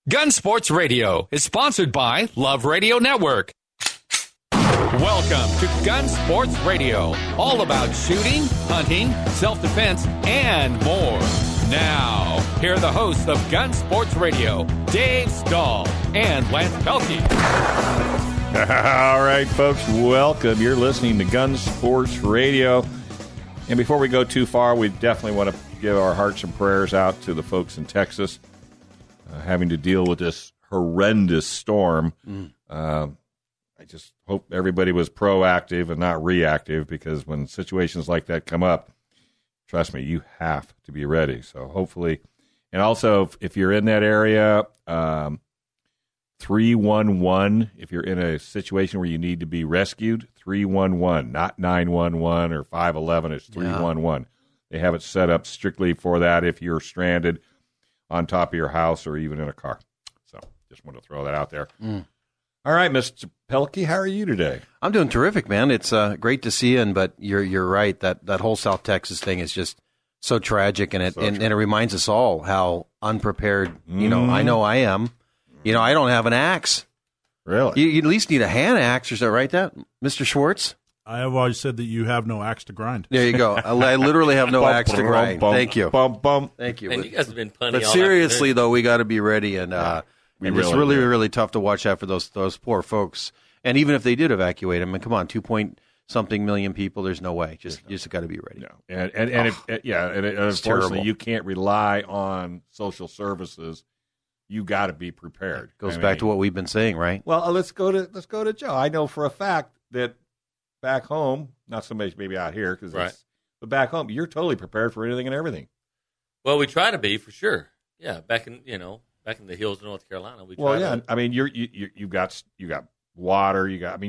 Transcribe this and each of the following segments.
Gun Sports Radio is sponsored by Love Radio Network. Welcome to Gun Sports Radio, all about shooting, hunting, self-defense, and more. Now, here are the hosts of Gun Sports Radio, Dave Stahl and Lance Pelkey. All right, folks, welcome. You're listening to Gun Sports Radio. And before we go too far, we definitely want to give our hearts and prayers out to the folks in Texas having to deal with this horrendous storm. I just hope everybody was proactive and not reactive, because when situations like that come up, trust me, you have to be ready. So hopefully, and also if you're in that area, 311, if you're in a situation where you need to be rescued, 311, not 911 or 511, it's 311. They have it set up strictly for that if you're stranded on top of your house or even in a car. So just want to throw that out there. All right, Mr. Pelkey, how are you today? I'm doing terrific, man. It's great to see you, but you're right. That whole South Texas thing is just so tragic, and it reminds us all how unprepared, I know I am. I don't have an axe. Really? You at least need a hand axe or something, right? That, Mr. Schwartz? I have always said that you have no axe to grind. There you go. I literally have no axe to grind. Thank you. Thank you. And you guys have been punny. But seriously, though, we got to be ready, and it's really tough to watch out for those poor folks. And even if they did evacuate them, come on, 2-point-something million people, there's no way. You just got to be ready. No. And unfortunately, you can't rely on social services. You got to be prepared. Goes back to what we've been saying, right? Well, let's go to Joe. I know for a fact that back home, not so much maybe out here, but back home, you're totally prepared for anything and everything. Well, we try to be, for sure. Yeah, back in the hills of North Carolina, we try. Well, I mean, you got water. We got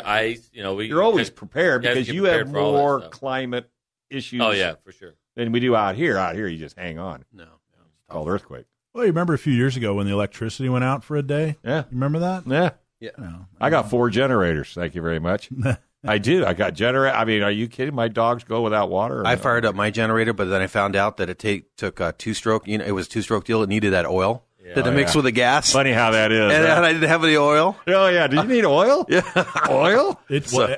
ice. You're always prepared because you have more climate issues. Oh yeah, for sure. Than we do out here. Out here, you just hang on. No, it's called earthquake. Well, you remember a few years ago when the electricity went out for a day? Yeah. You remember that? Yeah. I got 4 generators. Thank you very much. I do. I got generator. I mean, are you kidding? My dogs go without water. I fired up my generator, but then I found out that it took a 2-stroke. It was a 2-stroke deal. It needed that oil to mix with the gas. Funny how that is. And I didn't have any oil. Oh, yeah. Did you need oil? Yeah. Oil?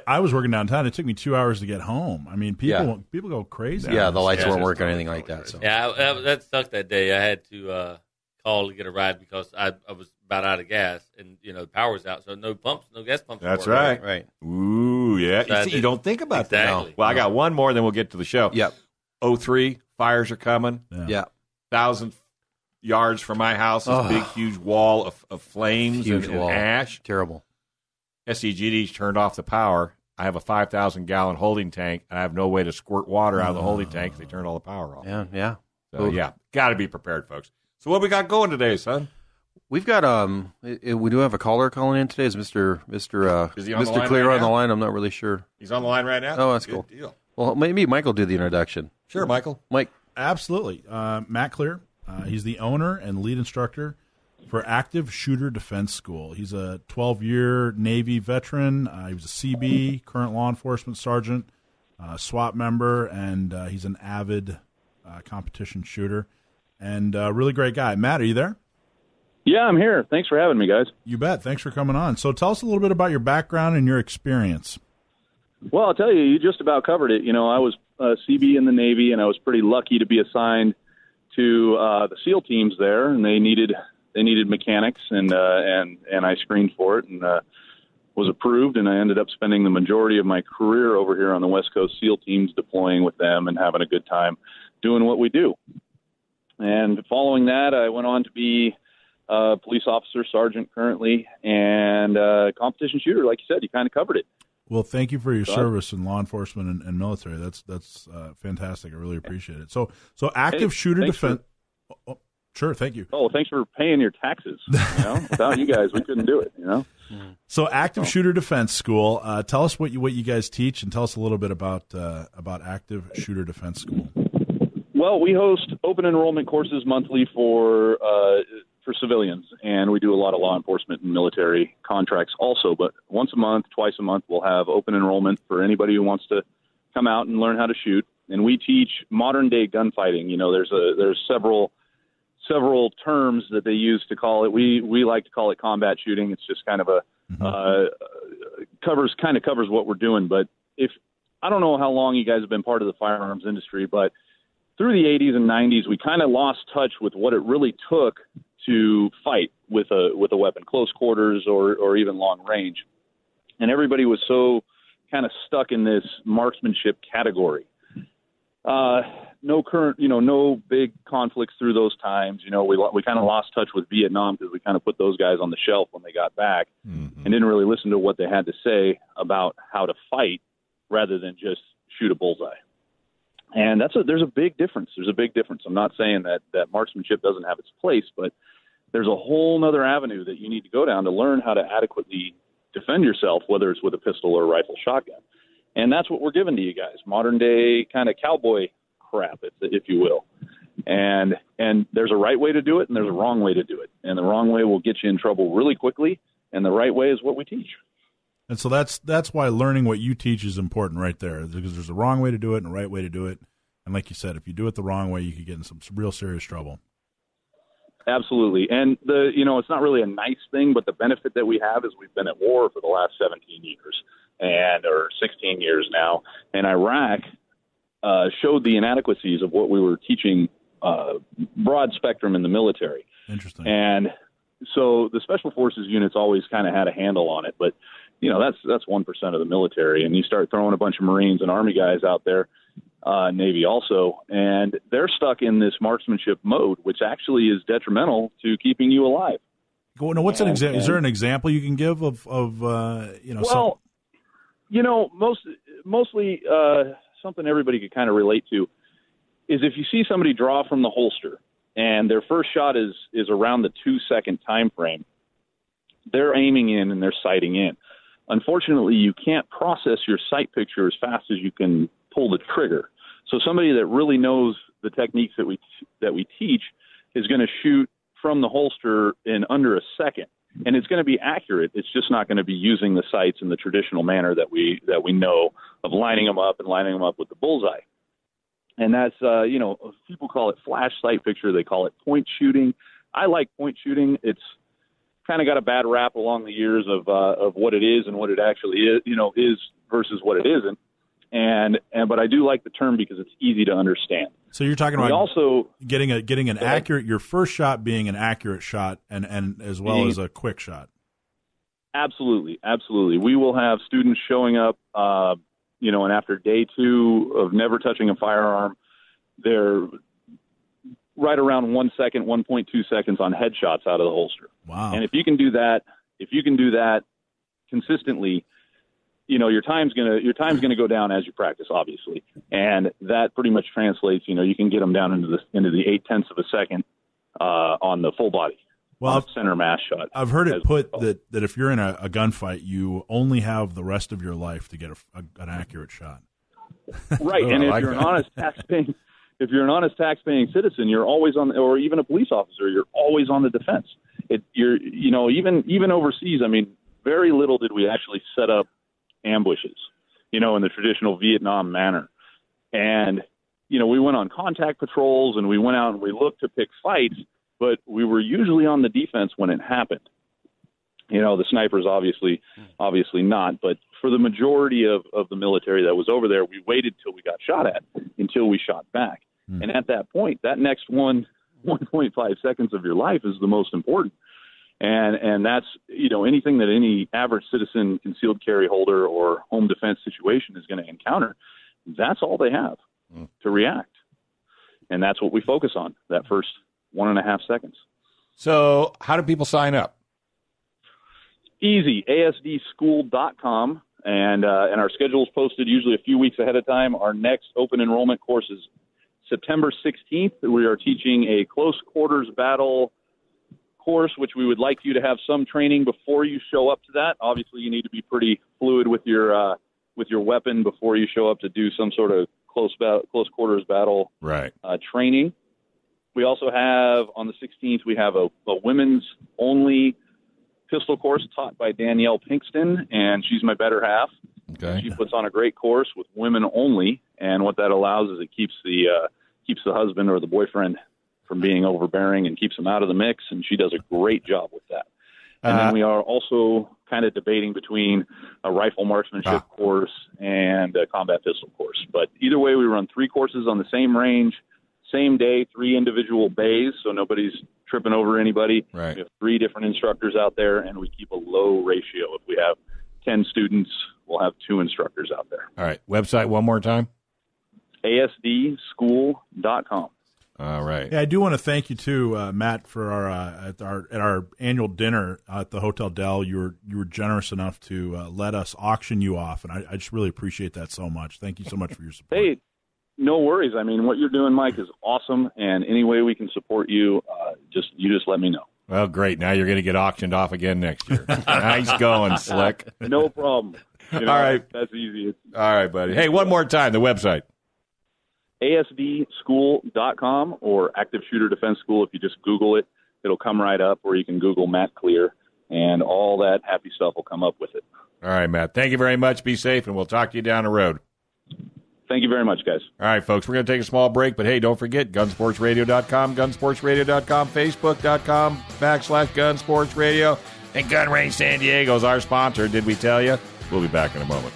I was working downtown. It took me 2 hours to get home. I mean, people go crazy. Yeah, the lights weren't working or anything like that. So. Yeah, that sucked that day. I had to call to get a ride because I was about out of gas, and the power was out, so no gas pumps. That's right. Right. Ooh, yeah. So you don't think about that. No. Well, I got one more, then we'll get to the show. Yep. 03, fires are coming. Yeah. 1,000 yards from my house is a big, huge wall of flames and ash. Terrible. SDCGO turned off the power. I have a 5,000-gallon holding tank, and I have no way to squirt water out of the holding tank because they turned all the power off. Yeah. So, got to be prepared, folks. So what we got going today, son? We've got we do have a caller calling in today. Is Mr. Klier on the line? I'm not really sure. He's on the line right now? Oh, that's Good cool. Deal. Well, maybe Michael do the introduction. Sure, Michael. Mike. Absolutely. Matt Klier. He's the owner and lead instructor for Active Shooter Defense School. He's a 12-year Navy veteran. He was a CB, current law enforcement sergeant, SWAT member, and he's an avid competition shooter. And a really great guy. Matt, are you there? Yeah, I'm here. Thanks for having me, guys. You bet. Thanks for coming on. So tell us a little bit about your background and your experience. Well, I'll tell you, you just about covered it. I was a CB in the Navy, and I was pretty lucky to be assigned to the SEAL teams there, and they needed mechanics, and I screened for it and was approved, and I ended up spending the majority of my career over here on the West Coast SEAL teams, deploying with them and having a good time doing what we do. And following that, I went on to be a police officer, sergeant currently, and competition shooter. Like you said, you kind of covered it. Well, thank you for your service in law enforcement and military. That's fantastic. I really appreciate it. So Active Shooter Defense. Sure, thank you. Oh, thanks for paying your taxes. Without you guys, we couldn't do it. So Active Shooter Defense School. Tell us what you guys teach, and tell us a little bit about Active Shooter Defense School. Well, we host open enrollment courses monthly for civilians, and we do a lot of law enforcement and military contracts also. But once a month, twice a month, we'll have open enrollment for anybody who wants to come out and learn how to shoot. And we teach modern day gunfighting. There's several several terms that they use to call it. We like to call it combat shooting. It's just kind of covers what we're doing. But I don't know how long you guys have been part of the firearms industry, but through the 80s and 90s, we kind of lost touch with what it really took to fight with a weapon, close quarters or even long range. And everybody was so kind of stuck in this marksmanship category. No big conflicts through those times. We kind of lost touch with Vietnam because we kind of put those guys on the shelf when they got back and didn't really listen to what they had to say about how to fight rather than just shoot a bullseye. And there's a big difference. There's a big difference. I'm not saying that marksmanship doesn't have its place, but there's a whole nother avenue that you need to go down to learn how to adequately defend yourself, whether it's with a pistol or a rifle shotgun. And that's what we're giving to you guys, modern day kind of cowboy crap, if you will. And there's a right way to do it and there's a wrong way to do it. And the wrong way will get you in trouble really quickly. And the right way is what we teach. And so that's why learning what you teach is important right there, because there's a wrong way to do it and a right way to do it. And like you said, if you do it the wrong way, you could get in some real serious trouble. Absolutely. And it's not really a nice thing, but the benefit that we have is we've been at war for the last 17 years or 16 years now. And Iraq showed the inadequacies of what we were teaching broad spectrum in the military. Interesting. And so the Special Forces units always kind of had a handle on it, but that's 1% of the military. And you start throwing a bunch of Marines and Army guys out there, Navy also, and they're stuck in this marksmanship mode, which actually is detrimental to keeping you alive. Well, now, what's an example? Is there an example you can give of Well, mostly something everybody could kind of relate to is if you see somebody draw from the holster and their first shot is around the 2-second time frame, they're aiming in and they're sighting in. Unfortunately, you can't process your sight picture as fast as you can pull the trigger. So somebody that really knows the techniques that we teach is going to shoot from the holster in under a second, and it's going to be accurate. It's just not going to be using the sights in the traditional manner that we know of lining them up with the bullseye. And that's people call it flash sight picture. They call it point shooting. I like point shooting. It's kind of got a bad rap along the years of what it is and what it actually is versus what it isn't. But I do like the term because it's easy to understand. So you're talking about also getting an accurate, your first shot being an accurate shot and as well as a quick shot. Absolutely. We will have students showing up, and after day 2 of never touching a firearm, they're right around 1 second, 1.2 seconds on headshots out of the holster. Wow. And if you can do that consistently, your time's gonna go down as you practice, obviously, and that pretty much translates. You can get them down into the 0.8 of a second on the full body, center mass shot. I've heard it put that if you're in a gunfight, you only have the rest of your life to get an accurate shot. Right, and if you're an honest tax-paying citizen, you're always on, or even a police officer, you're always on the defense. Even overseas. I mean, very little did we actually set up ambushes, in the traditional Vietnam manner. And, we went on contact patrols and we went out and we looked to pick fights, but we were usually on the defense when it happened. The snipers obviously not, but for the majority of the military that was over there, we waited till we got shot at until we shot back. And at that point, that next 1.5 seconds of your life is the most important. And that's, anything that any average citizen, concealed carry holder, or home defense situation is going to encounter, that's all they have to react. And that's what we focus on, that first 1.5 seconds. So how do people sign up? Easy, ASDschool.com. And our schedule is posted usually a few weeks ahead of time. Our next open enrollment course is September 16th. We are teaching a close quarters battle course, which we would like you to have some training before you show up to that. Obviously, you need to be pretty fluid with your weapon before you show up to do some sort of close quarters battle training. We also have on the 16th we have a women's only pistol course taught by Danielle Pinkston, and she's my better half. Okay. She puts on a great course with women only, and what that allows is it keeps the husband or the boyfriend from being overbearing and keeps them out of the mix, and she does a great job with that. And then we are also kind of debating between a rifle marksmanship course and a combat pistol course. But either way, we run 3 courses on the same range, same day, 3 individual bays, so nobody's tripping over anybody. Right. We have 3 different instructors out there, and we keep a low ratio. If we have 10 students, we'll have 2 instructors out there. All right. Website one more time. ASDschool.com. All right. Yeah, I do want to thank you too, Matt, for at our annual dinner at the Hotel Del. You were generous enough to let us auction you off, and I just really appreciate that so much. Thank you so much for your support. Hey, no worries. I mean, what you're doing, Mike, is awesome, and any way we can support you, just let me know. Well, great. Now you're going to get auctioned off again next year. Nice going, Slick. No problem. All right. That's easy. All right, buddy. Hey, one more time, the website. ASDschool.com or Active Shooter Defense School. If you just Google it, it'll come right up, or you can Google Matt Klier, and all that happy stuff will come up with it. All right, Matt. Thank you very much. Be safe, and we'll talk to you down the road. Thank you very much, guys. All right, folks, we're going to take a small break, but hey, don't forget, gunsportsradio.com, gunsportsradio.com, facebook.com/gunsportsradio, and Gun Range San Diego is our sponsor. Did we tell you? We'll be back in a moment.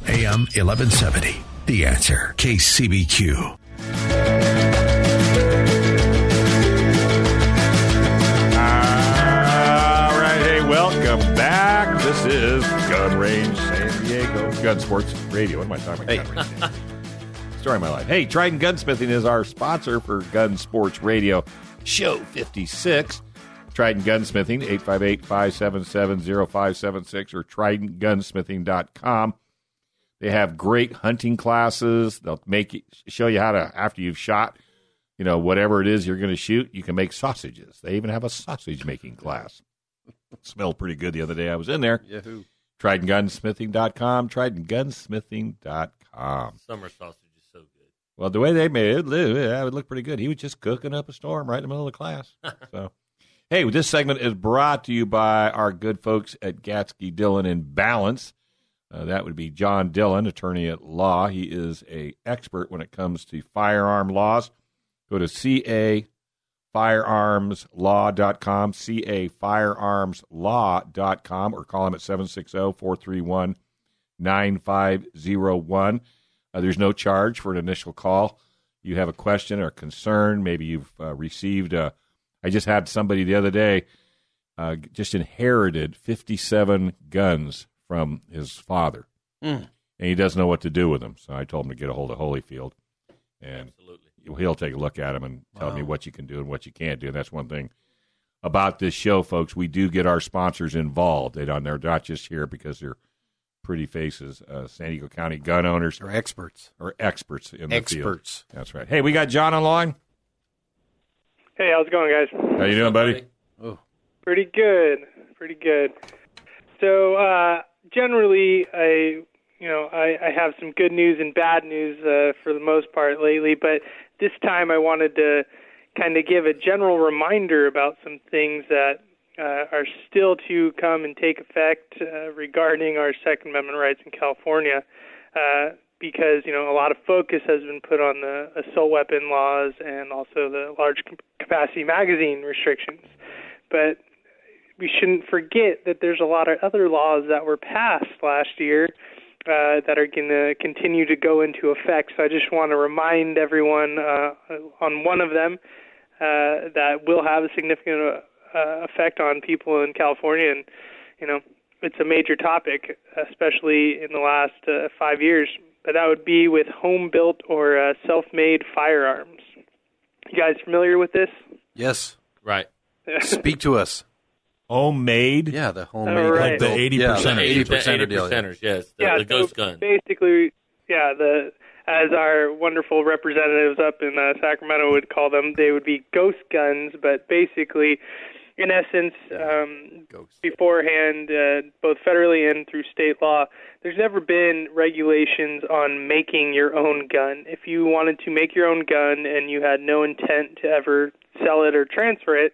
AM 1170, The Answer, KCBQ. All right, hey, welcome back. This is Gun Range San Diego, Gun Sports Radio. What am I talking about? Gun Range. Story of my life. Hey, Trident Gunsmithing is our sponsor for Gun Sports Radio, Show 56. Trident Gunsmithing, 858-577-0576 or tridentgunsmithing.com. They have great hunting classes. They'll show you how to, after you've shot, whatever it is you're going to shoot, you can make sausages. They even have a sausage-making class. It smelled pretty good the other day I was in there. Yahoo! TridentGunsmithing.com, TridentGunsmithing.com. Summer sausage is so good. Well, the way they made it, it would look pretty good. He was just cooking up a storm right in the middle of the class. So, hey, this segment is brought to you by our good folks at Gatsky, Dillon, and Balance. That would be John Dillon, attorney at law. He is an expert when it comes to firearm laws. Go to cafirearmslaw.com, cafirearmslaw.com, or call him at 760-431-9501. There's no charge for an initial call. You have a question or concern. Maybe you've received I just had somebody the other day just inherited 57 guns from his father, and he doesn't know what to do with them. So I told him to get a hold of Holyfield, and he'll take a look at them and tell me what you can do and what you can't do. And that's one thing about this show, folks. We do get our sponsors involved. They're not just here because they're pretty faces. San Diego County gun owners Or experts. in the field. That's right. Hey, we got John online. Hey, how's it going, guys? How you doing, buddy? Oh. Pretty good. So, generally, I have some good news and bad news for the most part lately, but this time I wanted to kind of give a general reminder about some things that are still to come and take effect regarding our Second Amendment rights in California, because, a lot of focus has been put on the assault weapon laws and also the large capacity magazine restrictions. But we shouldn't forget that there's a lot of other laws that were passed last year that are going to continue to go into effect. So I just want to remind everyone on one of them that will have a significant effect on people in California. And, it's a major topic, especially in the last 5 years. But that would be with home-built or self-made firearms. You guys familiar with this? Yes. Right. Speak to us. Homemade? Yeah, the homemade. Right. The 80%. Yeah, The 80% deal. 80%ers, yes. Yeah, The ghost gun. Basically, as our wonderful representatives up in Sacramento would call them, they would be ghost guns, but basically, in essence, beforehand, both federally and through state law, there's never been regulations on making your own gun. If you wanted to make your own gun and you had no intent to ever sell it or transfer it,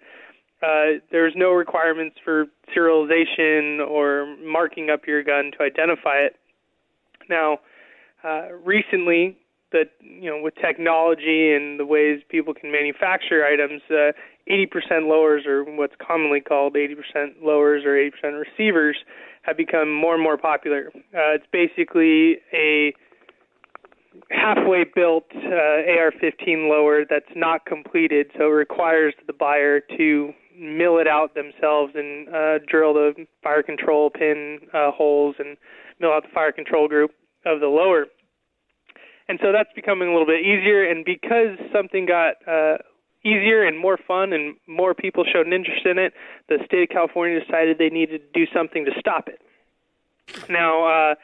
there's no requirements for serialization or marking up your gun to identify it. Now, recently, with technology and the ways people can manufacture items, 80% lowers, or what's commonly called 80% lowers or 80% receivers, have become more and more popular. It's basically a halfway built AR-15 lower that's not completed, so it requires the buyer to mill it out themselves and drill the fire control pin holes and mill out the fire control group of the lower. And so that's becoming a little bit easier, and because something got easier and more fun and more people showed an interest in it, the state of California decided they needed to do something to stop it. Now,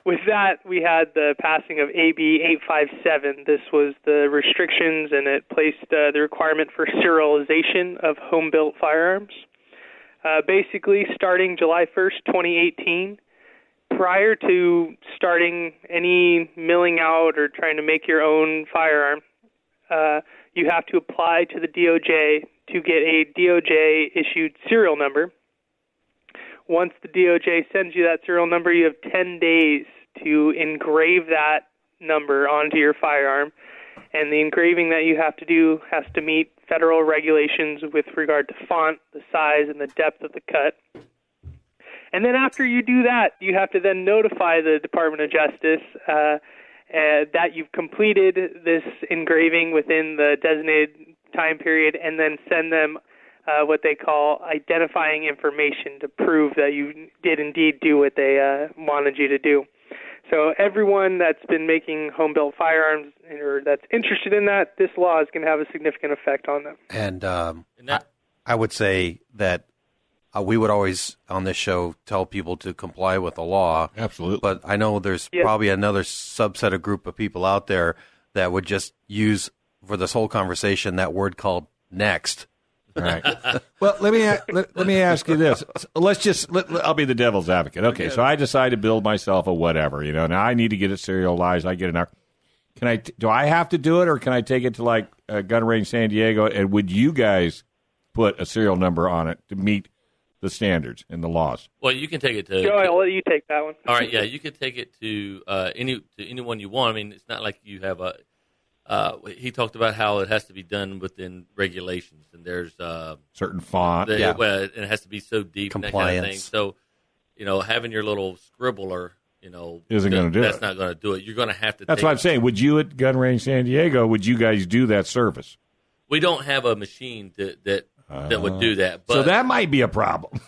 with that, we had the passing of AB 857. This was the restrictions, and it placed the requirement for serialization of home-built firearms. Basically, starting July 1st, 2018, prior to starting any milling out or trying to make your own firearm, you have to apply to the DOJ to get a DOJ-issued serial number. Once the DOJ sends you that serial number, you have 10 days to engrave that number onto your firearm, and the engraving that you have to do has to meet federal regulations with regard to font, the size, and the depth of the cut. And then after you do that, you have to then notify the Department of Justice that you've completed this engraving within the designated time period, and then send them what they call identifying information to prove that you did indeed do what they wanted you to do. So everyone that's been making home-built firearms or that's interested in that, this law is going to have a significant effect on them. And I would say that we would always, on this show, tell people to comply with the law. Absolutely. But I know there's probably another subset of group of people out there that would just use, for this whole conversation, that word called next. Right. Well, let me ask you this. I'll be the devil's advocate. Okay, so I decide to build myself a whatever. Now I need to get it serialized. I get it. Do I have to do it, or can I take it to like Gun Range San Diego? And would you guys put a serial number on it to meet the standards and the laws? Well, you can take it to. Joe, I'll let you take that one. All right, yeah, you can take it to anyone you want. I mean, it's not like you have a. He talked about how it has to be done within regulations, and there's certain font, and it has to be so deep, and that kind of thing. So, having your little scribbler, isn't going to do it. That's not going to do it. You're going to have to. That's what I'm saying. Would you at Gun Range San Diego? Would you guys do that service? We don't have a machine that would do that. But, so that might be a problem.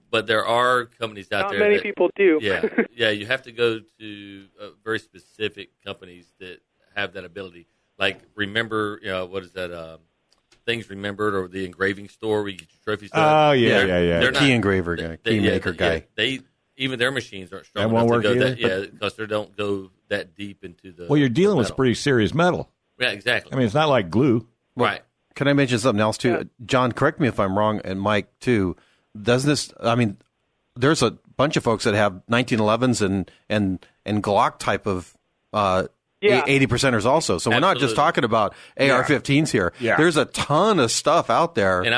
But there are companies out there. Not many people do. Yeah. You have to go to very specific companies that have that ability. Like Remember, what is that? Things Remembered, or the engraving store where you get your trophies done. Oh yeah. They're key engraver guy, key maker guy. Even their machines aren't strong that won't enough to work go either? because they don't go that deep into the. Well, you're dealing with pretty serious metal. Yeah, exactly. I mean, it's not like glue, right? Can I mention something else too, John? Correct me if I'm wrong, and Mike too. Doesn't this? I mean, there's a bunch of folks that have 1911s and Glock type of. 80%ers also. So we're not just talking about AR-15s here. Yeah. There's a ton of stuff out there. And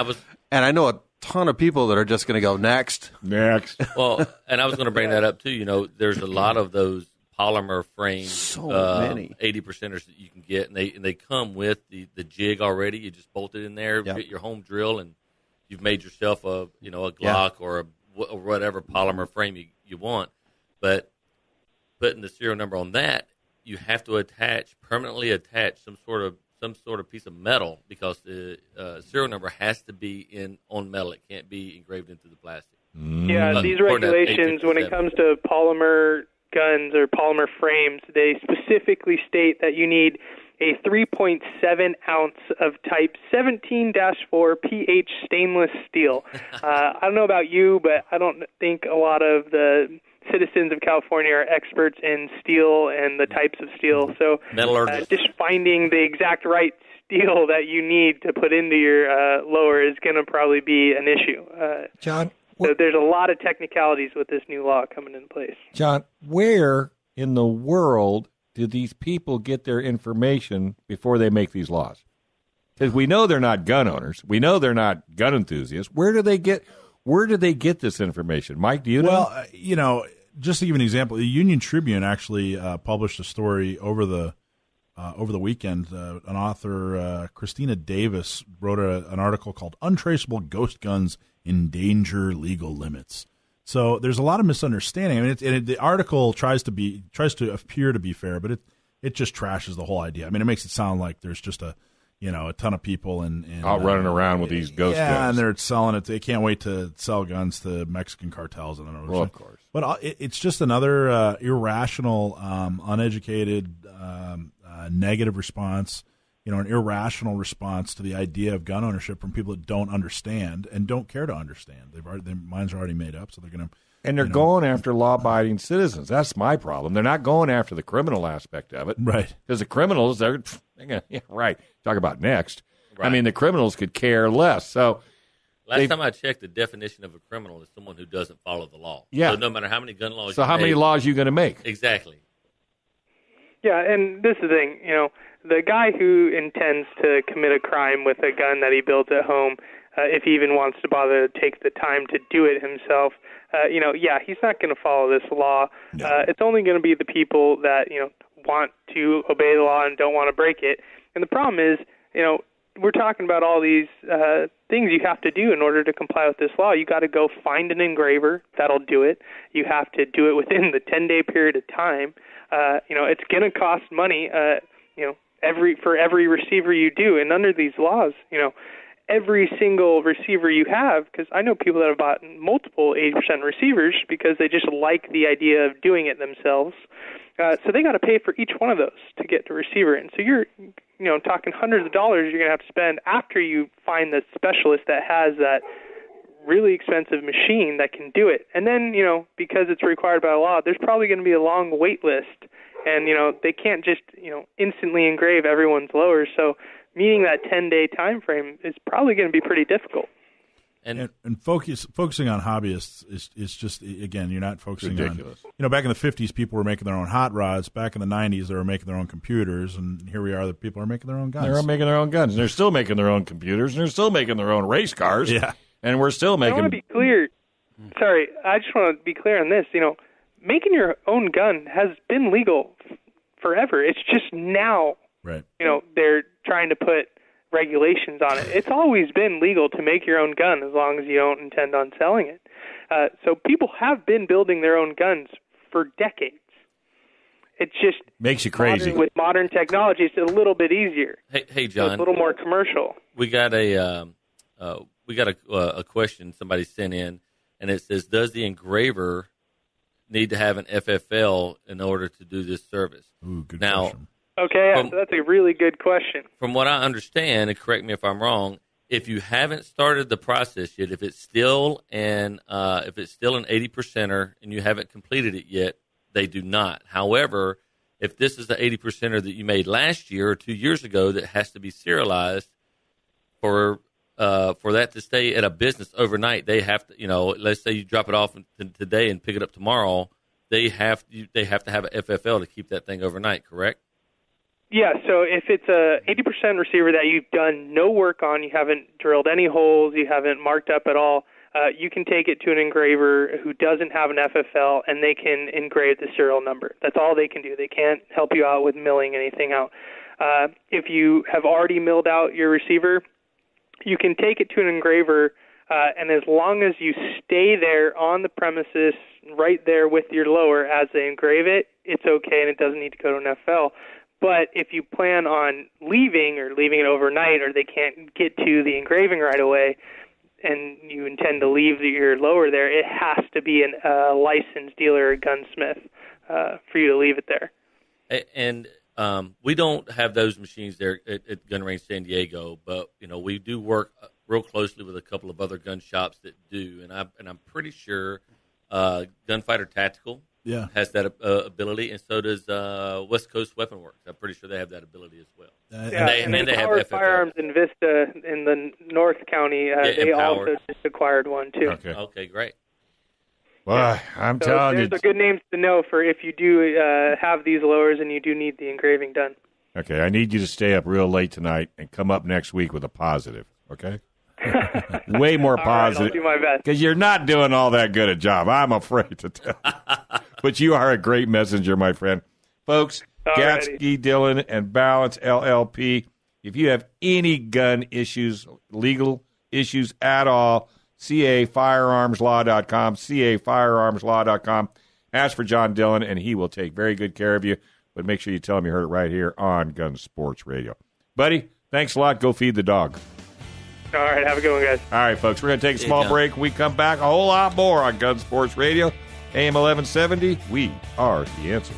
I know a ton of people that are just going to go next. Well, and I was going to bring that up too. There's a lot of those polymer framed many 80%ers that you can get, and they come with the jig already. You just bolt it in there, get your home drill, and you've made yourself a Glock or whatever polymer frame you want. But putting the serial number on that, you have to permanently attach some sort of piece of metal, because the serial number has to be on metal. It can't be engraved into the plastic. Yeah, these regulations, when it comes to polymer guns or polymer frames, they specifically state that you need a 3.7 ounce of type 17-4 pH stainless steel. I don't know about you, but I don't think a lot of the citizens of California are experts in steel and the types of steel. So just finding the exact right steel that you need to put into your lower is going to probably be an issue. John? So there's a lot of technicalities with this new law coming into place. John, where in the world do these people get their information before they make these laws? Because we know they're not gun owners. We know they're not gun enthusiasts. Where do they get this information? Mike, do you know? Well, just to give an example, the Union Tribune actually published a story over the weekend. An author, Christina Davis, wrote an article called "Untraceable Ghost Guns Endanger Legal Limits." So there's a lot of misunderstanding. I mean, the article tries to appear to be fair, but it just trashes the whole idea. I mean, it makes it sound like there's just a ton of people and out running around with these ghost guns. Yeah, and they're selling it. They can't wait to sell guns to Mexican cartels. And well, of course. But it's just another irrational, uneducated, negative response. An irrational response to the idea of gun ownership from people that don't understand and don't care to understand. Their minds are already made up, so they're going to. And they're going after law-abiding citizens. That's my problem. They're not going after the criminal aspect of it, right? Because the criminals, they're gonna, right. Talk about next. Right. I mean, the criminals could care less. So, last time I checked, the definition of a criminal is someone who doesn't follow the law. Yeah. So no matter how many gun laws. So how many laws are you going to make? Exactly. Yeah, and this is the thing. The guy who intends to commit a crime with a gun that he built at home, if he even wants to bother to take the time to do it himself, he's not going to follow this law. No. It's only going to be the people that, want to obey the law and don't want to break it. And the problem is, we're talking about all these things you have to do in order to comply with this law. You got to go find an engraver that'll do it. You have to do it within the 10-day period of time. It's going to cost money, for every receiver you do. And under these laws, every single receiver you have, because I know people that have bought multiple 80% receivers because they just like the idea of doing it themselves. So they got to pay for each one of those to get the receiver in. So you're, talking hundreds of dollars you're going to have to spend after you find the specialist that has that really expensive machine that can do it. And then, because it's required by law, there's probably going to be a long wait list. And, they can't just, instantly engrave everyone's lowers. So meeting that 10-day time frame is probably going to be pretty difficult. And focusing on hobbyists is just, again, you're not focusing ridiculous. on, back in the 50s, people were making their own hot rods. Back in the 90s, they were making their own computers. And here we are, the people are making their own guns. They're making their own guns. And they're still making their own computers. And they're still making their own race cars. Yeah. And we're still making. I want to be clear. Sorry, I just want to be clear on this. Making your own gun has been legal forever. It's just now, right? They're trying to put regulations on it. It's always been legal to make your own gun as long as you don't intend on selling it. So people have been building their own guns for decades. It just makes you crazy. With modern technology, it's a little bit easier. Hey, John. So it's a little more commercial. We got a question somebody sent in, and it says, "Does the engraver need to have an FFL in order to do this service?" Ooh, good now, question. Okay, so that's a really good question. From what I understand, and correct me if I'm wrong, if you haven't started the process yet, if it's still an 80%er and you haven't completed it yet, they do not. However, if this is the 80%er that you made last year or 2 years ago that has to be serialized for that to stay at a business overnight, they have to, let's say you drop it off today and pick it up tomorrow, they have to have an FFL to keep that thing overnight, correct? Yeah, so if it's a 80% receiver that you've done no work on, you haven't drilled any holes, you haven't marked up at all, you can take it to an engraver who doesn't have an FFL, and they can engrave the serial number. That's all they can do. They can't help you out with milling anything out. If you have already milled out your receiver, you can take it to an engraver, and as long as you stay there on the premises right there with your lower as they engrave it, it's okay, and it doesn't need to go to an FFL. But if you plan on leaving it overnight, or they can't get to the engraving right away, and you intend to leave your lower there, it has to be a licensed dealer or gunsmith for you to leave it there. And we don't have those machines there at Gun Range San Diego, but we do work real closely with a couple of other gun shops that do, and I'm pretty sure Gunfighter Tactical has that ability, and so does West Coast Weapon Works. I'm pretty sure they have that ability as well. And they have FFL. Firearms in Vista in the North County, they also just acquired one too. Okay, great. Well, I'm telling you. There's a good names to know for if you do have these lowers and you do need the engraving done. Okay, I need you to stay up real late tonight and come up next week with a positive, okay? Way more positive. I'll do my best. Because you're not doing all that good a job, I'm afraid to tell you. But you are a great messenger, my friend. Folks, Gatsky, Dillon, and Balance LLP. If you have any gun issues, legal issues at all, cafirearmslaw.com, cafirearmslaw.com. Ask for John Dillon, and he will take very good care of you. But make sure you tell him you heard it right here on Gun Sports Radio. Buddy, thanks a lot. Go feed the dog. All right, have a good one, guys. All right, folks, we're going to take a small break. When we come back, a whole lot more on Gun Sports Radio. AM 1170, we are the answer.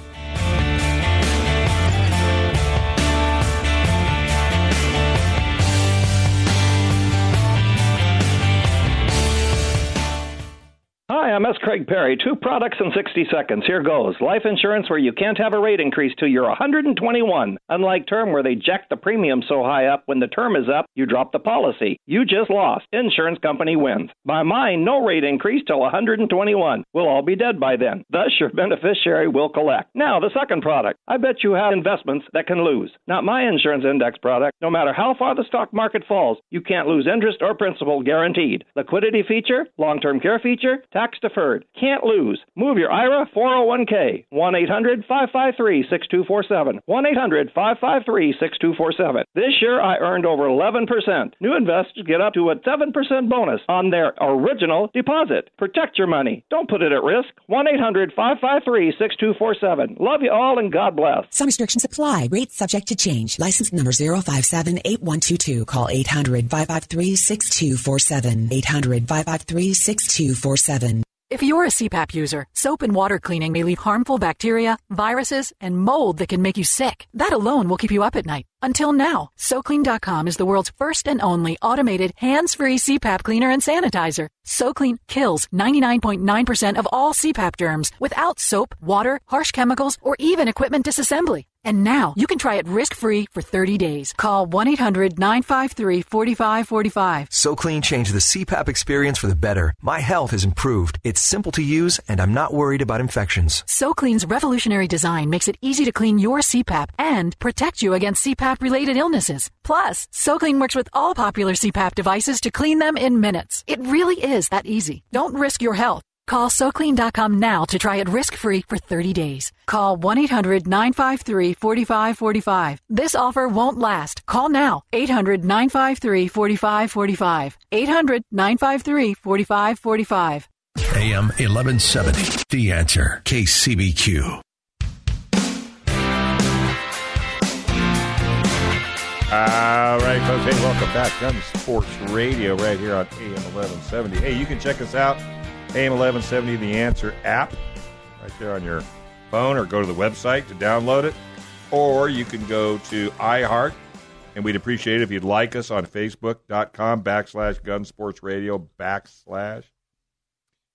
Hi, I'm S. Craig Perry. 2 products in 60 seconds. Here goes. Life insurance where you can't have a rate increase till you're 121. Unlike term where they jack the premium so high up when the term is up, you drop the policy. You just lost. Insurance company wins. By mine, no rate increase till 121. We'll all be dead by then. Thus, your beneficiary will collect. Now, the second product. I bet you have investments that can lose. Not my insurance index product. No matter how far the stock market falls, you can't lose interest or principal guaranteed. Liquidity feature, long-term care feature, tax deferred. Can't lose. Move your IRA 401k. 1-800-553-6247. 1-800-553-6247. This year I earned over 11%. New investors get up to a 7% bonus on their original deposit. Protect your money. Don't put it at risk. 1-800-553-6247. Love you all and God bless. Some restrictions apply. Rates subject to change. License number 0578122. Call 800-553-6247. 800-553-6247. If you're a CPAP user, soap and water cleaning may leave harmful bacteria, viruses, and mold that can make you sick. That alone will keep you up at night. Until now, SoClean.com is the world's first and only automated, hands-free CPAP cleaner and sanitizer. SoClean kills 99.9% of all CPAP germs without soap, water, harsh chemicals, or even equipment disassembly. And now, you can try it risk-free for 30 days. Call 1-800-953-4545. SoClean changed the CPAP experience for the better. My health has improved. It's simple to use, and I'm not worried about infections. SoClean's revolutionary design makes it easy to clean your CPAP and protect you against CPAP-related illnesses. Plus, SoClean works with all popular CPAP devices to clean them in minutes. It really is that easy. Don't risk your health. Call SoClean.com now to try it risk-free for 30 days. Call 1-800-953-4545. This offer won't last. Call now. 800-953-4545. 800-953-4545. AM 1170. The Answer. KCBQ. All right, folks. Hey, welcome back. Gun Sports Radio right here on AM 1170. Hey, you can check us out. AM 1170, The Answer app, right there on your phone, or go to the website to download it. Or you can go to iHeart, and we'd appreciate it if you'd like us on Facebook.com/GunSportsRadio/.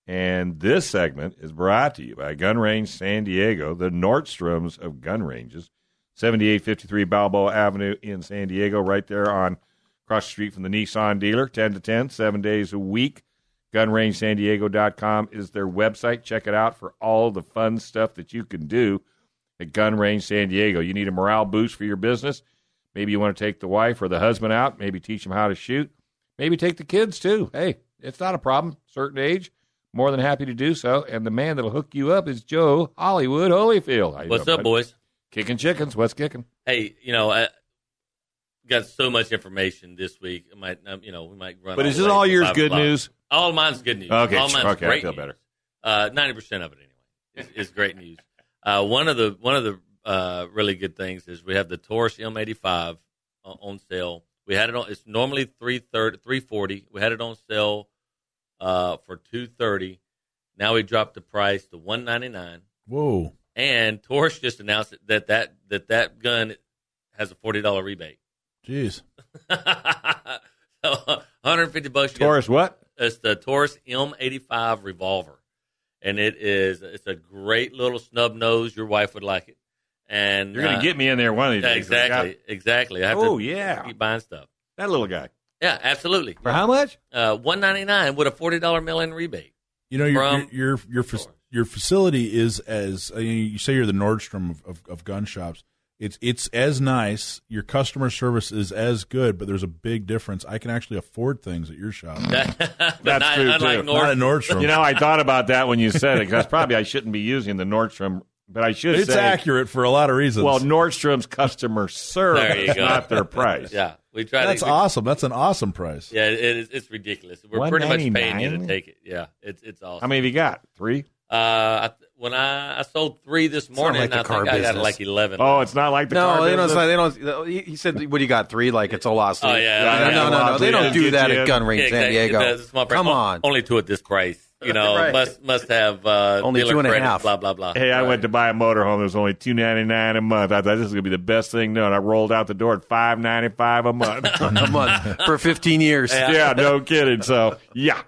And this segment is brought to you by Gun Range San Diego, the Nordstroms of gun ranges, 7853 Balboa Avenue in San Diego, right there on across the street from the Nissan dealer, 10 to 10, 7 days a week. GunRangeSanDiego.com is their website. Check it out for all the fun stuff that you can do at Gun Range San Diego. You need a morale boost for your business. Maybe you want to take the wife or the husband out. Maybe teach them how to shoot. Maybe take the kids, too. Hey, it's not a problem. Certain age, more than happy to do so. And the man that'll hook you up is Joe Hollywood Holyfield. What's up, boys? Kicking chickens. What's kicking? Hey, I got so much information this week. We might run. But is this all yours good news? All mine's good news. Okay, all mine's great I feel news. better. 90% of it anyway is great news. One of the really good things is we have the Taurus M85 on sale. We had it on. It's normally $340. We had it on sale for $230. Now we dropped the price to $199. Whoa! And Taurus just announced that gun has a $40 rebate. Jeez. So $150. Taurus what? It's the Taurus M85 revolver, and it's a great little snub nose. Your wife would like it, and you're going to get me in there one of these days. Exactly. I have to keep buying stuff. That little guy. Yeah, absolutely. For how much? $199 with a $40 mail-in rebate. Your facility is as you say. You're the Nordstrom of gun shops. It's as nice. Your customer service is as good, but there's a big difference. I can actually afford things at your shop. That's true, too. Not at Nordstrom. You know, I thought about that when you said it, because probably I shouldn't be using the Nordstrom, but I should say. It's accurate for a lot of reasons. Well, Nordstrom's customer service, not their price. Yeah. We try That's awesome. That's an awesome price. Yeah, it's ridiculous. We're pretty much paying you to take it. Yeah, it's awesome. How many have you got? 3? When I sold 3 this morning, like I think I got like 11. Oh, it's not like the car business? No, they don't. He said, "What do you got? 3?" Like it's a loss. Oh yeah. No. They don't do that at Gun Range Yeah, San Diego. Come on. Only 2 at this price. You know, Right. must have only dealer 2.5. credit, blah blah blah. Hey, I went to buy a motorhome. It was only $299 a month. I thought this was going to be the best thing done. I rolled out the door at $595 a month. A month for 15 years. Yeah, no kidding. So, yeah.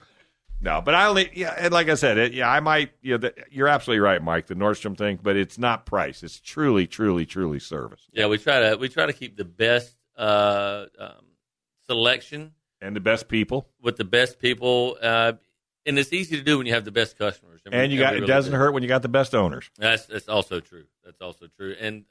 No, but and like I said, I might, you're absolutely right, Mike, the Nordstrom thing, but it's not price. It's truly, truly, truly service. Yeah, we try to keep the best selection. And the best people. With the best people. And it's easy to do when you have the best customers. And it doesn't hurt when you got the best owners. That's also true. And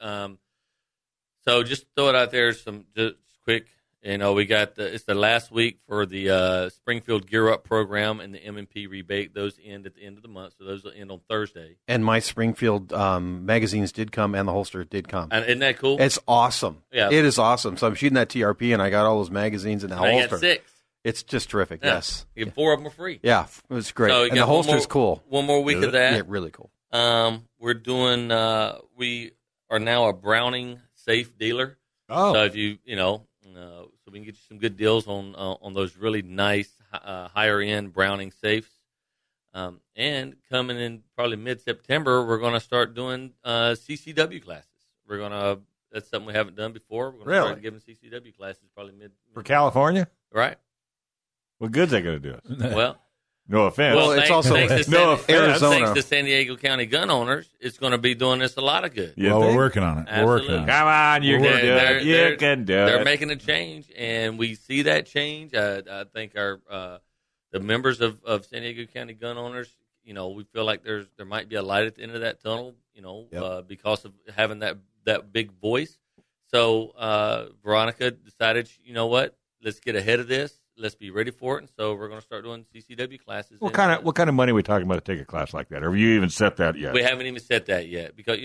so just throw it out there, some just quick. We got it's the last week for the Springfield Gear Up program and the M&P rebate. Those end at the end of the month, so those will end on Thursday. And my Springfield magazines did come, and the holster did come. And isn't that cool? It's awesome. Yeah, it is awesome. So I'm shooting that TRP, and I got all those magazines in the holster. I got 6. It's just terrific. Yeah. Yes, 4 of them are free. Yeah, it was great. So and the holster's cool. One more week of that. Yeah, really cool. We're doing. We are now a Browning safe dealer. Oh, so if so we can get you some good deals on those really nice higher end Browning safes. And coming in probably mid-September, we're going to start doing CCW classes. That's something we haven't done before. We're going to start giving CCW classes probably mid for California. Right. What good's that going to do us? Well, no offense. Well, it's also Arizona. Thanks to San Diego County gun owners, it's going to be doing us a lot of good. Well, we're working on it. Absolutely. Come on, you can do it. You can do it. They're making a change, and we see that change. I think our the members of San Diego County gun owners, we feel like there might be a light at the end of that tunnel, because of having that big voice. So Veronica decided, you know what, let's get ahead of this. Let's be ready for it, and so we're going to start doing CCW classes. What kind of money are we talking about to take a class like that? Or have you even set that yet? We haven't even set that yet because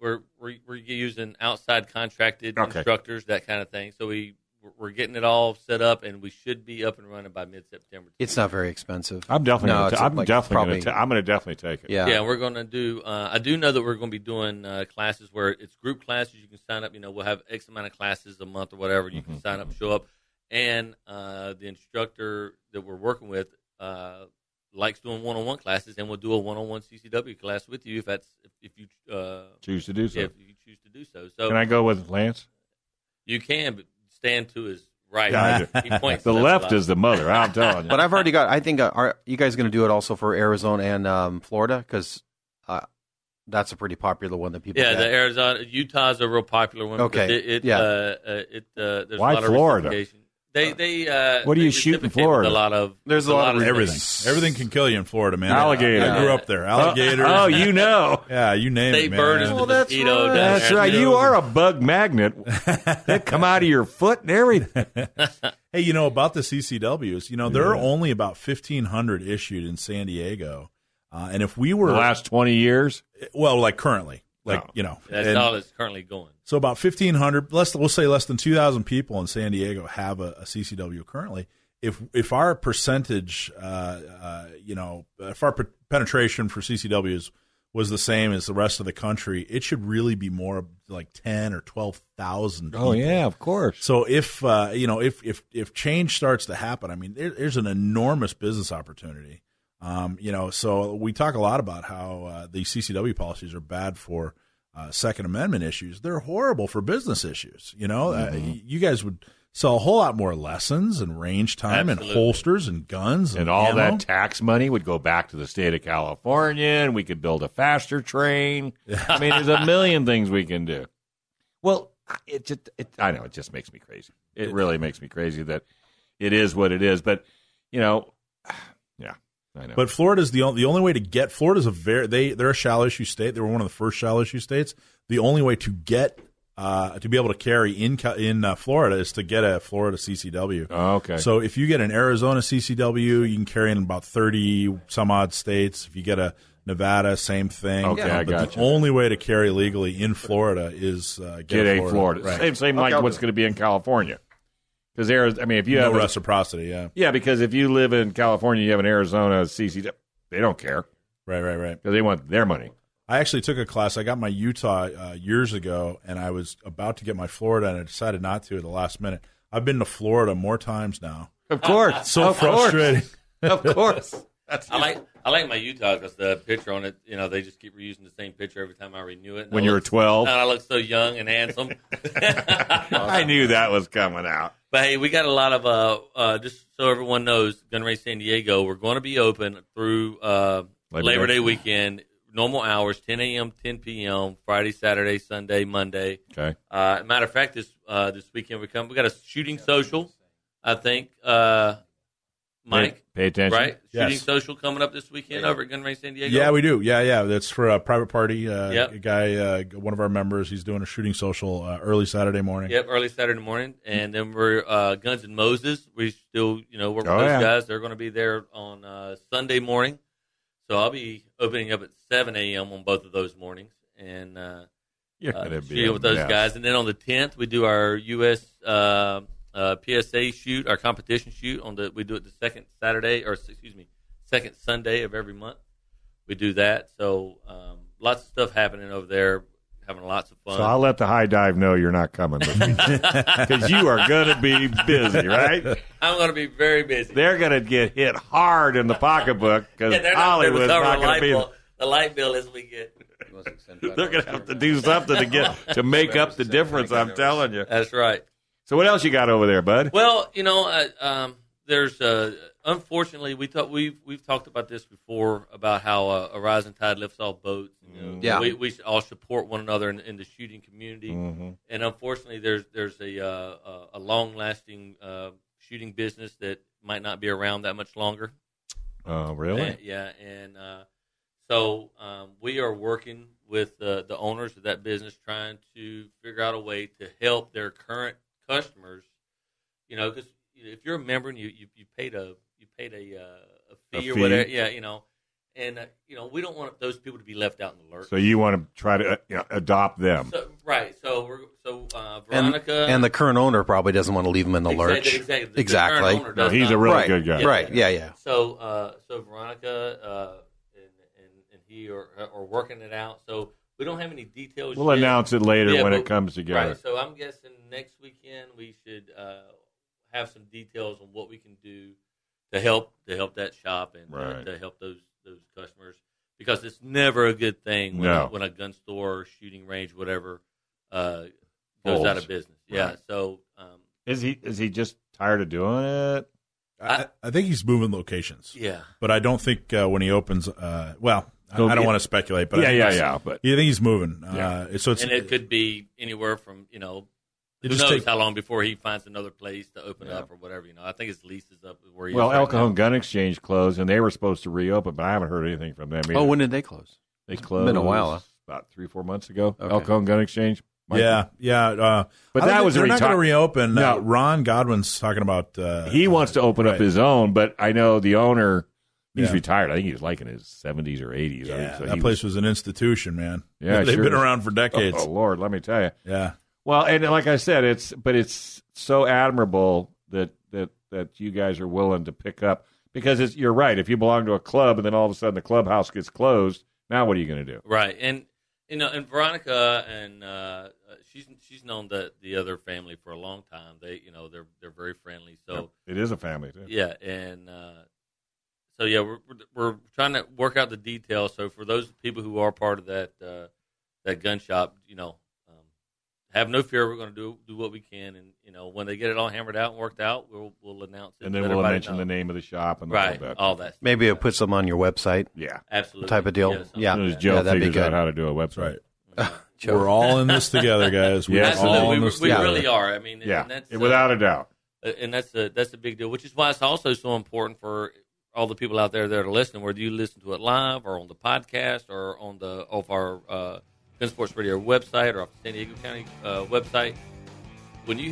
we're using outside contracted instructors, that kind of thing. So we're getting it all set up, and we should be up and running by mid-September. It's not very expensive. I'm definitely going to definitely take it. Yeah, we're going to do. I do know that we're going to be doing classes where it's group classes. You can sign up. We'll have X amount of classes a month or whatever. You can sign up and show up. And the instructor that we're working with likes doing one-on-one classes, and we'll do a one-on-one CCW class with you if you choose to do so. If you choose to do so. So can I go with Lance? You can, but stand to his right. Yeah, he points. The left is the mother. I'm telling you. But I've already got. I think are you guys going to do it also for Arizona and Florida? Because that's a pretty popular one that people. Yeah, get. the Arizona, Utah's a real popular one. Okay. There's why a lot Florida? Of They what do you shoot in Florida? There's a lot of everything. Everything can kill you in Florida, man. Alligator. I grew up there. Alligators. Oh, you know. Yeah, you name it, man. Bird is the mosquito. That's right. You are a bug magnet. They come out of your foot and everything. Hey, about the CCWs, there are only about 1,500 issued in San Diego. And if we were... The last 20 years? Well, like currently. That's all that's currently going. So about 1,500, we'll say less than 2,000 people in San Diego have a CCW currently. If our percentage, if our penetration for CCWs was the same as the rest of the country, it should really be more like 10 or 12,000 people. Oh yeah, of course. So if change starts to happen, I mean, there's an enormous business opportunity. So we talk a lot about how the CCW policies are bad for Second Amendment issues. They're horrible for business issues. You guys would sell a whole lot more lessons and range time and holsters and guns and all ammo. That tax money would go back to the state of California, and we could build a faster train. I mean, there's a million things we can do. Well, I know it just makes me crazy. It really makes me crazy that it is what it is. But yeah. I know. But Florida's the only way to get. Florida's they're a shall issue state. They were one of the first shall issue states. The only way to get to be able to carry in Florida is to get a Florida CCW. Oh, okay. So if you get an Arizona CCW, you can carry in about 30 some odd states. If you get a Nevada, same thing. Okay, I got the only way to carry legally in Florida is get a Florida. Right. Same like what's going to be in California. Because if you have reciprocity, yeah, because if you live in California, you have an Arizona CCW, they don't care, right, because they want their money. I actually took a class. I got my Utah years ago, and I was about to get my Florida, and I decided not to at the last minute. I've been to Florida more times now. Of course, so frustrating. Of course. I like my Utah because the picture on it, they just keep reusing the same picture every time I renew it. When you were 12, and I look so young and handsome. I knew that was coming out. But hey, we got a lot of just so everyone knows, Gun Range San Diego, we're going to be open through Labor Day weekend. Normal hours, 10 a.m., 10 p.m., Friday, Saturday, Sunday, Monday. Okay. Matter of fact, this weekend we got a shooting social. I think Mike, pay attention. Right? Yes. Shooting social coming up this weekend over at Gun Range San Diego. Yeah, we do. Yeah. That's for a private party. A guy, one of our members, he's doing a shooting social early Saturday morning. Yep, early Saturday morning. And then we're Guns and Moses. We still, work with those guys. They're going to be there on Sunday morning. So I'll be opening up at 7 a.m. on both of those mornings and shooting with those guys. And then on the 10th, we do our U.S. PSA shoot, our competition shoot. We do it the second Sunday of every month. We do that. So lots of stuff happening over there, having lots of fun. So I'll let the high dive know you're not coming this weekend because you are going to be busy, right? I'm going to be very busy. They're going to get hit hard in the pocketbook because Hollywood's not going to be the light bill as we get. They're going to have to do something to make up the difference. I'm telling you. That's right. So what else you got over there, bud? Well, there's unfortunately we've talked about this before about how a rising tide lifts all boats. We all support one another in the shooting community, and unfortunately, there's a long lasting shooting business that might not be around that much longer. Oh, really? So we are working with the owners of that business, trying to figure out a way to help their current customers. Because if you're a member and you paid a fee or whatever, and we don't want those people to be left out in the lurch. So you want to try to adopt them, right? So Veronica and the current owner probably doesn't want to leave them in the lurch. Exactly. No, he's a really good guy, right? Yeah. So Veronica and he are working it out. So we don't have any details. We'll announce it later when it comes together. Right. So I'm guessing next weekend we should have some details on what we can do to help that shop and to help those customers, because it's never a good thing when a gun store, shooting range, whatever goes out of business. Yeah. Right. So is he just tired of doing it? I think he's moving locations. Yeah. But I don't think when he opens, I don't want to speculate. But but I think he's moving. And it could be anywhere from who knows how long before he finds another place to open up or whatever. I think his lease is up where he is. Well, right El Cajon now. Gun Exchange closed, and they were supposed to reopen, but I haven't heard anything from them either. Oh, when did they close? They closed been a while, huh? About 3-4 months ago. Okay. El Cajon Gun Exchange. Yeah. But that was they're not going to reopen. No. Ron Godwin's talking about. He wants to open up his own, but I know the owner. He's retired. I think he was like in his 70s or 80s. Yeah, so that place was an institution, man. Yeah, they've been around for decades. Oh, Lord, let me tell you. Yeah. Well, and like I said, it's so admirable that you guys are willing to pick up, because you're right. If you belong to a club and then all of a sudden the clubhouse gets closed, now what are you going to do? Right, and and Veronica and she's known the other family for a long time. They're very friendly. So it is a family too. Yeah, and so we're trying to work out the details. So for those people who are part of that gun shop, have no fear. We're going to do what we can, and when they get it all hammered out and worked out, we'll announce it. And then we'll mention the name of the shop and all that. Maybe I'll put some on your website. Yeah, absolutely. Type of deal. Yeah, as soon as Joe figures out how to do a website. Right. We're all in this together, guys. Absolutely, we really are. And that's, without a doubt. And that's a big deal, which is why it's also so important for all the people out there that are listening, whether you listen to it live or on the podcast or on off our Gun Sports Radio website or off the San Diego County website, when we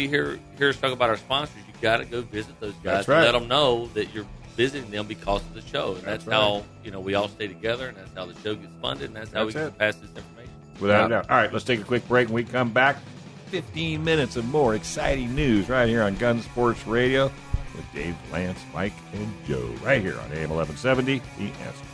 hear us talk about our sponsors, you got to go visit those guys and let them know that you're visiting them because of the show, and that's how we all stay together, and that's how the show gets funded, and that's how we can pass this information. Without a doubt. All right, let's take a quick break. When we come back, 15 minutes of more exciting news right here on Gun Sports Radio with Dave, Lance, Mike, and Joe, right here on AM 1170, The Answer.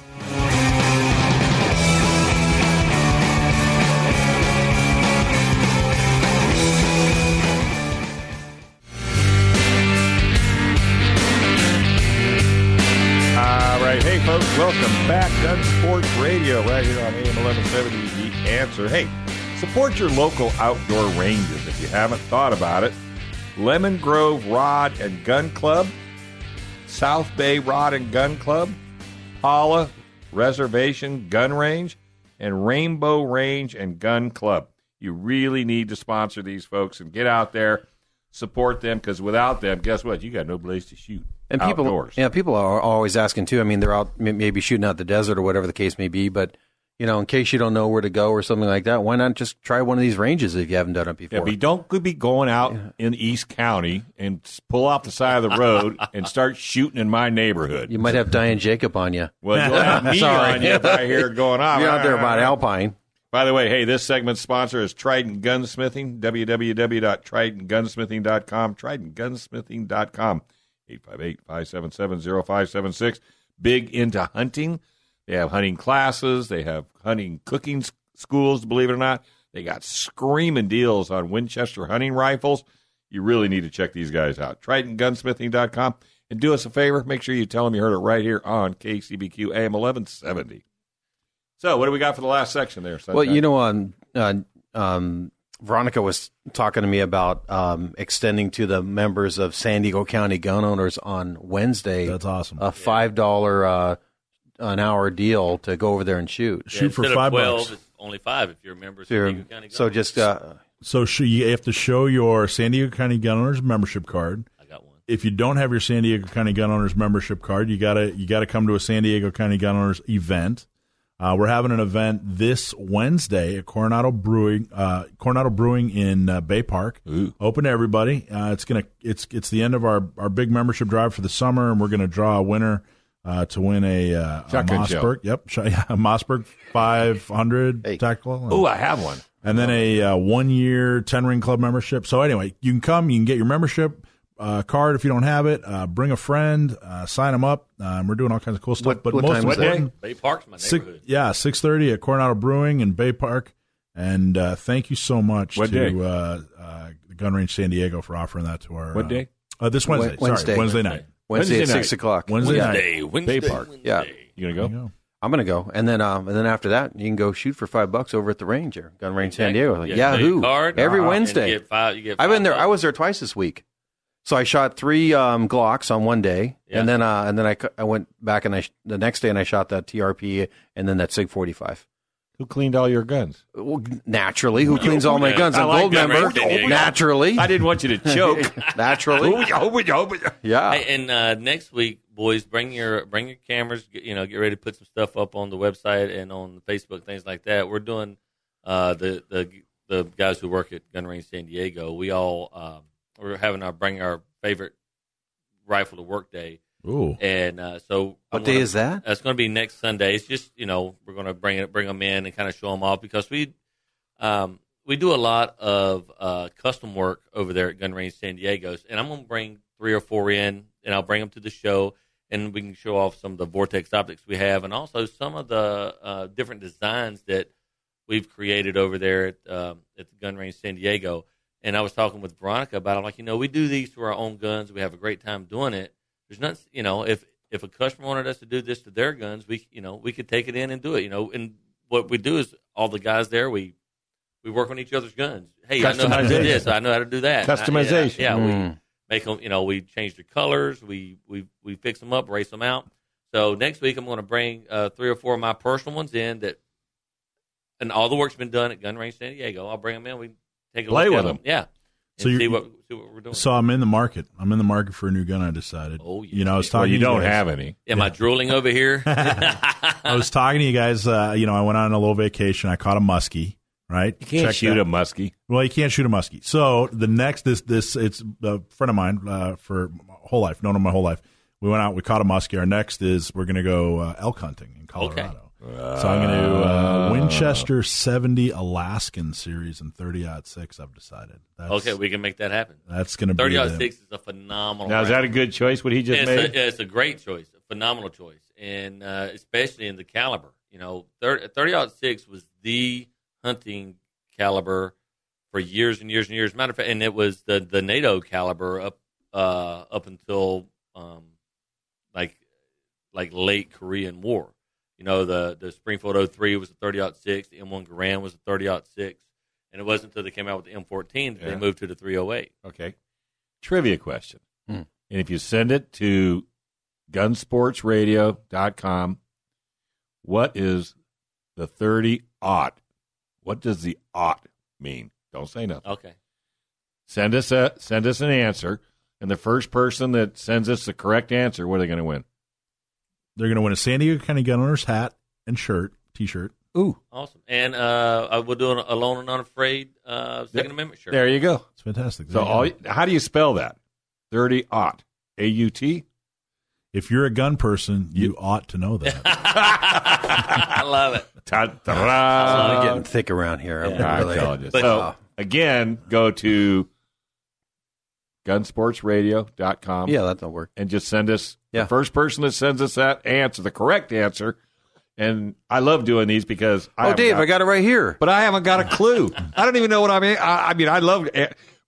Hey, folks, welcome back. Gun Sports Radio right here on AM 1170, The Answer. Hey, support your local outdoor ranges if you haven't thought about it. Lemon Grove Rod and Gun Club, South Bay Rod and Gun Club, Paula Reservation Gun Range, and Rainbow Range and Gun Club. You really need to sponsor these folks and get out there, support them, because without them, guess what? You got no place to shoot. And outdoors. People are always asking too. I mean, they're out maybe shooting out the desert or whatever the case may be. But in case you don't know where to go or something like that, why not just try one of these ranges if you haven't done it before? Yeah, but you don't be going out in East County and pull off the side of the road and start shooting in my neighborhood. You might have Diane Jacob on you. Well, you'll have me on you if I hear it going on. You're out there about Alpine. By the way, hey, this segment's sponsor is Trident Gunsmithing, www.tridentgunsmithing.com, tridentgunsmithing.com. 858-577-0576. Big into hunting. They have hunting classes. They have hunting cooking schools, believe it or not. They got screaming deals on Winchester hunting rifles. You really need to check these guys out. TridentGunsmithing.com. And do us a favor. Make sure you tell them you heard it right here on KCBQ AM 1170. So what do we got for the last section there, Sunshine? Well, Veronica was talking to me about extending to the members of San Diego County gun owners on Wednesday. That's awesome. A $5 an hour deal to go over there and shoot. Shoot for $5. It's only $5 if you're a member of San Diego County gun So owners. just you have to show your San Diego County gun owners membership card. I got one. If you don't have your San Diego County gun owners membership card, you gotta come to a San Diego County gun owners event. We're having an event this Wednesday at Coronado Brewing in Bay Park. Ooh. Open to everybody. It's the end of our big membership drive for the summer, and we're going to draw a winner to win a Mossberg. Yep, a Mossberg 500 tactical. Oh, I have one. And then a 1-year 10-ring club membership. So anyway, you can come. You can get your membership card if you don't have it. Bring a friend. Sign them up. We're doing all kinds of cool stuff. What time is that? Bay Park's my neighborhood. 6:30 at Coronado Brewing in Bay Park. And thank you so much to the Gun Range San Diego for offering that to our. What day? This Wednesday. Sorry, Wednesday night. Wednesday at night. 6 o'clock. Wednesday night. Bay Park. Yeah. You going to go? I'm going to go. And then after that, you can go shoot for $5 over at the range here. Gun Range San Diego. Like, Yahoo. Every Wednesday. You get I've been there. $5. I was there twice this week. So I shot 3 Glocks on one day, and then I went back the next day and I shot that TRP and then that SIG 45. Who cleaned all your guns? Well, naturally, who cleans all my guns? A like gold member. Naturally, I didn't want you to choke. Naturally, yeah. Hey, and next week, boys, bring your cameras. Get ready to put some stuff up on the website and on Facebook, things like that. We're doing the guys who work at Gun Range San Diego. We all. We're having bring our favorite rifle to work day. Ooh. And so what day is that? That's going to be next Sunday. It's just, we're going to bring them in and kind of show them off because we do a lot of custom work over there at Gun Range San Diego. And I'm going to bring 3 or 4 in, and I'll bring them to the show, and we can show off some of the Vortex optics we have and also some of the different designs that we've created over there at the Gun Range San Diego. And I was talking with Veronica about it. I'm like, we do these to our own guns. We have a great time doing it. There's not, if a customer wanted us to do this to their guns, we could take it in and do it. And what we do is all the guys there, we work on each other's guns. Hey, I know how to do this. I know how to do that. Customization. We make them. We change their colors. We fix them up, race them out. So next week I'm going to bring 3 or 4 of my personal ones in and all the work's been done at Gun Range San Diego. I'll bring them in. We take a play look with at them. Yeah. and see what we're doing. So I'm in the market. I'm in the market for a new gun. I decided. Oh, yeah. You know, I was talking. Well, you to don't guys. have any. Am I drooling over here? I was talking to you guys. You know, I went on a little vacation. I caught a muskie. Right? You can't shoot a muskie. Well, you can't shoot a muskie. So the next, it's a friend of mine for whole life, known him my whole life. We went out, we caught a muskie. Our next is we're going to go elk hunting in Colorado. Okay. So I'm going to Winchester 70 Alaskan series in 30-06. I've decided. Okay, we can make that happen. That's going to be 30-06 is a phenomenal. Now, is that a good choice? What he just made? It's a great choice, a phenomenal choice, and especially in the caliber. You know, 30-06 was the hunting caliber for years and years and years. Matter of fact, and it was the NATO caliber up until like late Korean War. You know, the Springfield 03 was a 30-06, the M1 Garand was a 30-06, and it wasn't until they came out with the M14 that they moved to the 308. Okay. Trivia question. And if you send it to gunsportsradio.com, what is the 30-aught? What does the aught mean? Don't say nothing. Okay. Send us an answer, and the first person that sends us the correct answer, what are they going to win? They're going to win a San Diego County Gun Owners hat and T-shirt. Ooh, awesome! And we'll do a Alone and Unafraid Second Amendment shirt. There you go. It's fantastic. So how do you spell that? 30-aught. A-U-T? If you're a gun person, you ought to know that. I love it. It's getting thick around here. So, again, go to gunsportsradio.com. Yeah, that'll work. And just send us the first person that sends us that answer, the correct answer. And I love doing these because I got it right here. But I haven't got a clue. I don't even know what I mean. I mean, I love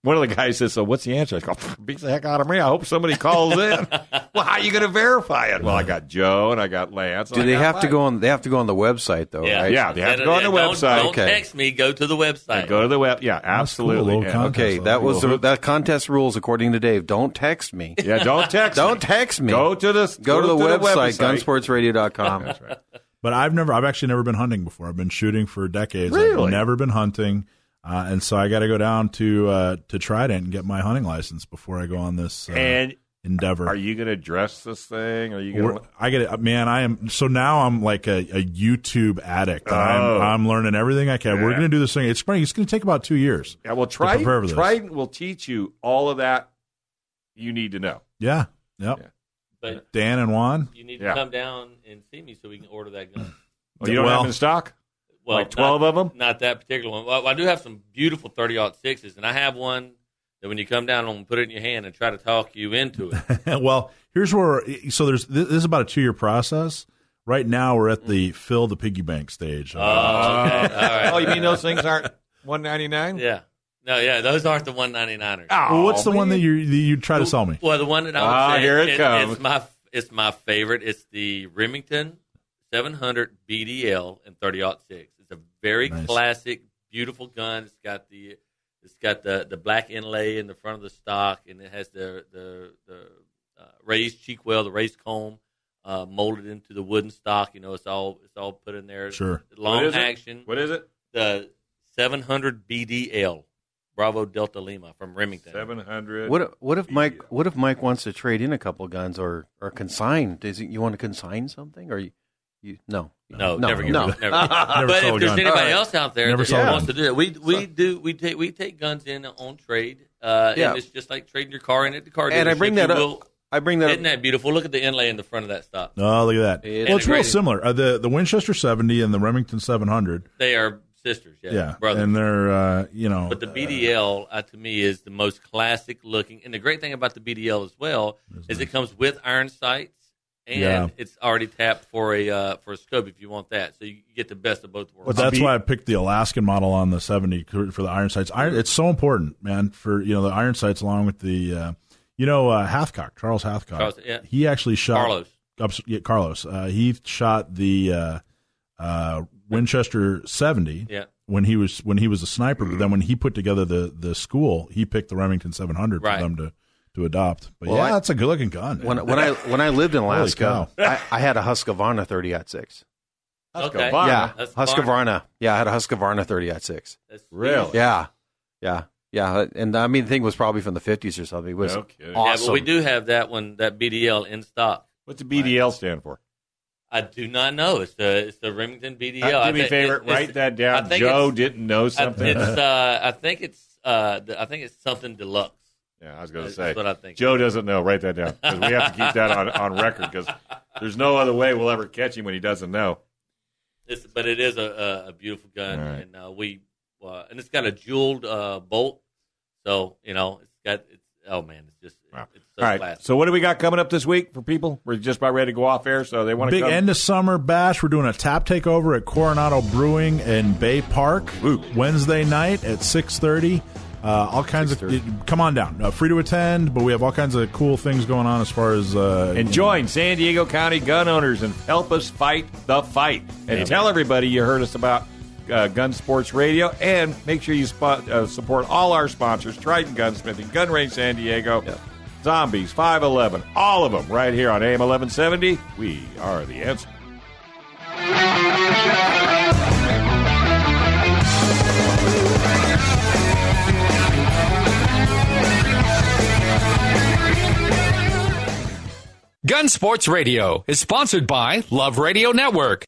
one of the guys says, so what's the answer? I go, beats the heck out of me. I hope somebody calls in. Well, how are you going to verify it? Well, I got Joe and I got Lance. Do they have to go on? They have to go on the website, though, right? Yeah, they have to go on the website. Don't text me. Go to the website. Go to the web. Yeah, absolutely. Cool, okay, that was that contest rules according to Dave. Don't text me. Yeah, don't text. Don't text me. Go to the website, gunsportsradio.com. That's right. But I've actually never been hunting before. I've been shooting for decades. Really? I've never been hunting. And so I got to go down to Trident and get my hunting license before I go on this endeavor. Are you going to dress this thing? Are you going to? I get it, man. I am. So now I'm like a YouTube addict. I'm learning everything I can. Yeah. We're going to do this thing. It's going to take about 2 years. Yeah. Well, Trident will teach you all of that you need to know. Yeah. Yep. Yeah. But Dan and Juan, you need to come down and see me so we can order that gun. Well, you don't have it in stock? Well, like 12 of them? Not that particular one. Well, I do have some beautiful 30-06s, and I have one that when you come down, I'm going to put it in your hand and try to talk you into it. Well, here's where this is about a 2-year process. Right now, we're at the fill the piggy bank stage. Okay. All right. Oh, you mean those things aren't $199? Yeah. No, yeah, those aren't the $199ers. Well, what's the one that you try to sell me? Well, the one that I would say, here it comes. It's my favorite. It's the Remington 700 BDL in 30-06. It's a very classic, beautiful gun. It's got the black inlay in the front of the stock, and it has the raised cheek well, the raised comb, molded into the wooden stock. You know, it's all put in there. Sure. Long action. What is it? The 700 BDL. Bravo Delta Lima from Remington. 700. What if Mike wants to trade in a couple guns or consign? You want to consign something or no? No, never. But if there's anybody else out there that wants to do it, we take guns in on trade. And it's just like trading your car in at the car dealership. And I bring that up. Isn't that beautiful? Look at the inlay in the front of that stock. Oh, look at that. It's real similar. The Winchester 70 and the Remington 700. They are sisters, brothers. And they're, But the BDL, to me, is the most classic looking. And the great thing about the BDL as well is it comes with iron sights, and it's already tapped for a scope if you want that. So you get the best of both worlds. But that's why I picked the Alaskan model on the 70 for the iron sights. It's so important, man, for the iron sights along with the, Hathcock, Charles Hathcock. He actually shot Carlos. He shot the Winchester 70 when he was a sniper, but then when he put together the school, he picked the Remington 700 for them to adopt. But that's a good looking gun. When I lived in Alaska, I had a Husqvarna 30-06. Okay. Yeah, Husqvarna. Yeah, I had a Husqvarna 30-06. Really? Yeah. Yeah, and I mean, the thing was probably from the 50s or something. It was awesome. Yeah, but we do have that one, that BDL in stock. What's the BDL stand for? I do not know. It's the Remington BDL. Do me a favor, write that down. Joe didn't know something. I think it's something deluxe. Yeah, I was going to say. That's what I think. Joe doesn't know. Write that down because we have to keep that on record because there's no other way we'll ever catch him when he doesn't know. But it is a beautiful gun, right. And and it's got a jeweled bolt, so it's just wow. It's so all right. classic. So what do we got coming up this week for people? We're just about ready to go off air, so they want to big come. end of summer bash. We're doing a tap takeover at Coronado Brewing in Bay Park. Ooh. Wednesday night at 6:30. All kinds of come on down, free to attend, but we have all kinds of cool things going on as far as and join San Diego County gun owners and help us fight the fight. And tell everybody you heard us about Gun Sports Radio, and make sure you support all our sponsors: Trident Gunsmithing, Gun Range San Diego, Zombies, 511, all of them right here on AM 1170. We are the answer. Gun Sports Radio is sponsored by Love Radio Network.